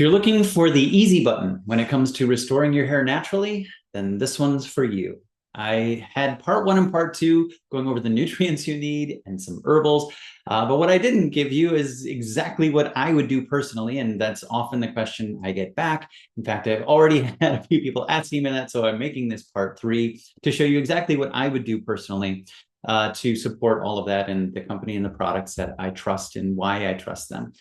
you're looking for the easy button when it comes to restoring your hair naturally, then this one's for you. I had part one and part two going over the nutrients you need and some herbals. But what I didn't give you is exactly what I would do personally. And that's often the question I get back. In fact, I've already had a few people asking me that. So I'm making this part three to show you exactly what I would do personally to support all of that and the company and the products that I trust and why I trust them.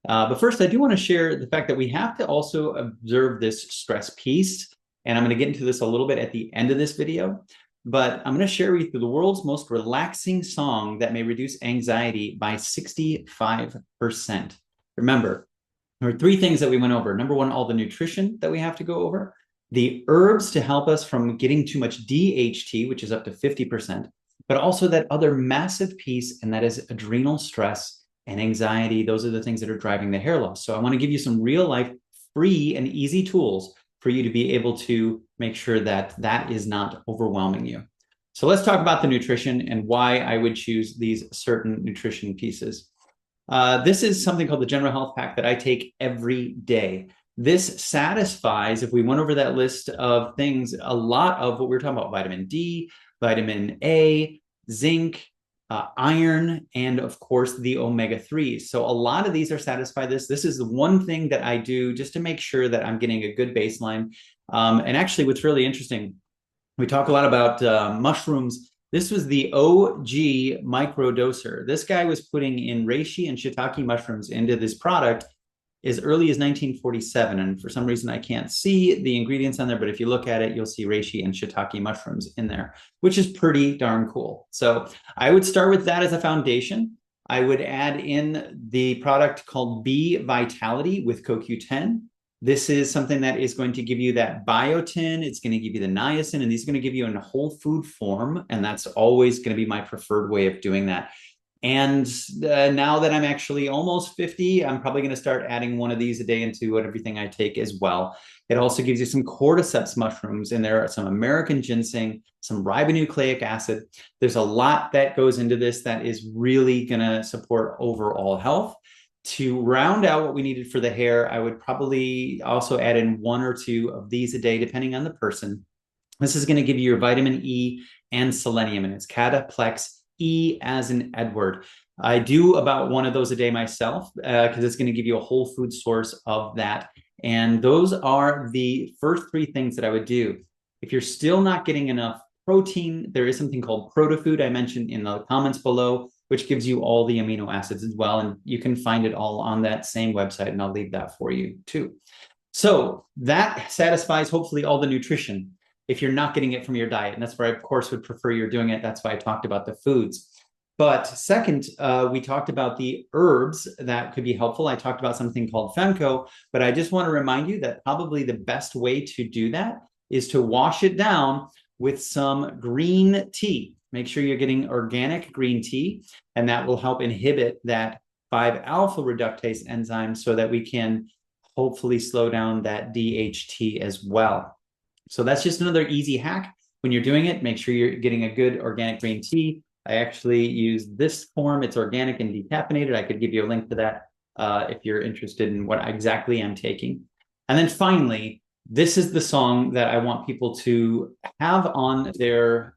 But first, I do want to share the fact that we have to also observe this stress piece. And I'm going to get into this a little bit at the end of this video. But I'm going to share with you the world's most relaxing song that may reduce anxiety by 65%. Remember, there are three things that we went over. Number one, all the nutrition that we have to go over, the herbs to help us from getting too much DHT, which is up to 50%, but also that other massive piece, and that is adrenal stress and anxiety. Those are the things that are driving the hair loss. So I want to give you some real life, free and easy tools for you to be able to make sure that that is not overwhelming you. So let's talk about the nutrition and why I would choose these certain nutrition pieces. This is something called the General Health Pack that I take every day. This satisfies, if we went over that list of things, a lot of what we were talking about: vitamin D, vitamin A, zinc, iron, and of course the omega-3s. So a lot of these are satisfied. This is the one thing that I do just to make sure that I'm getting a good baseline. And actually, what's really interesting, we talk a lot about mushrooms. This was the OG microdoser. This guy was putting in reishi and shiitake mushrooms into this product as early as 1947. And for some reason, I can't see the ingredients on there, but if you look at it, you'll see reishi and shiitake mushrooms in there, which is pretty darn cool. So I would start with that as a foundation. I would add in the product called B Vitality with CoQ10. This is something that is going to give you that biotin. It's going to give you the niacin, and these are going to give you in whole food form. And that's always going to be my preferred way of doing that. And now that I'm actually almost 50, I'm probably going to start adding one of these a day into everything I take as well. It also gives you some cordyceps mushrooms, and there are some American ginseng, some ribonucleic acid. There's a lot that goes into this that is really going to support overall health. To round out what we needed for the hair, I would probably also add in one or two of these a day, depending on the person. This is going to give you your vitamin E and selenium, and it's Cataplex E as in Edward. I do about one of those a day myself because it's going to give you a whole food source of that. And those are the first three things that I would do. If you're still not getting enough protein, there is something called ProtoFood I mentioned in the comments below, which gives you all the amino acids as well. And you can find it all on that same website, and I'll leave that for you too. So that satisfies hopefully all the nutrition if you're not getting it from your diet. And that's where I, of course, would prefer you're doing it. That's why I talked about the foods. But second, we talked about the herbs that could be helpful. I talked about something called Femco, but I just want to remind you that probably the best way to do that is to wash it down with some green tea. Make sure you're getting organic green tea, and that will help inhibit that 5-alpha reductase enzyme so that we can hopefully slow down that DHT as well. So that's just another easy hack. When you're doing it, make sure you're getting a good organic green tea. I actually use this form. It's organic and decaffeinated. I could give you a link to that if you're interested in what exactly I'm taking. And then finally, this is the song that I want people to have on their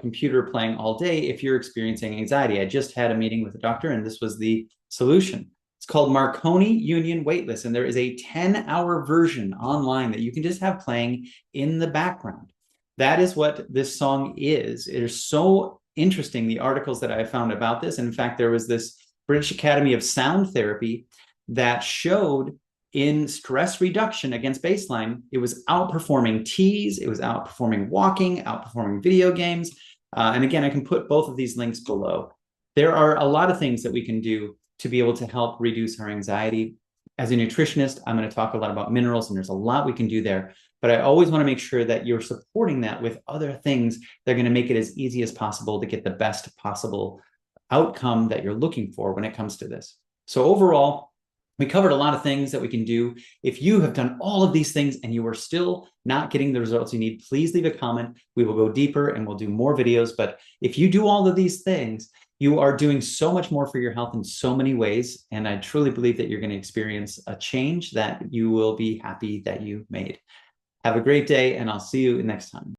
computer playing all day if you're experiencing anxiety. I just had a meeting with a doctor, and this was the solution. It's called Maronei Union Waitlist, and there is a 10-hour version online that you can just have playing in the background. That is what this song is. It is so interesting, the articles that I found about this. And in fact, there was this British Academy of Sound Therapy that showed in stress reduction against baseline, it was outperforming teas, it was outperforming walking, outperforming video games. And again, I can put both of these links below. There are a lot of things that we can do to be able to help reduce our anxiety. As a nutritionist, I'm going to talk a lot about minerals, and there's a lot we can do there. But I always want to make sure that you're supporting that with other things that are going to make it as easy as possible to get the best possible outcome that you're looking for when it comes to this. So overall, we covered a lot of things that we can do. If you have done all of these things and you are still not getting the results you need, please leave a comment. We will go deeper and we'll do more videos. But if you do all of these things You are doing so much more for your health in so many ways. And I truly believe that you're going to experience a change that you will be happy that you made. Have a great day, and I'll see you next time.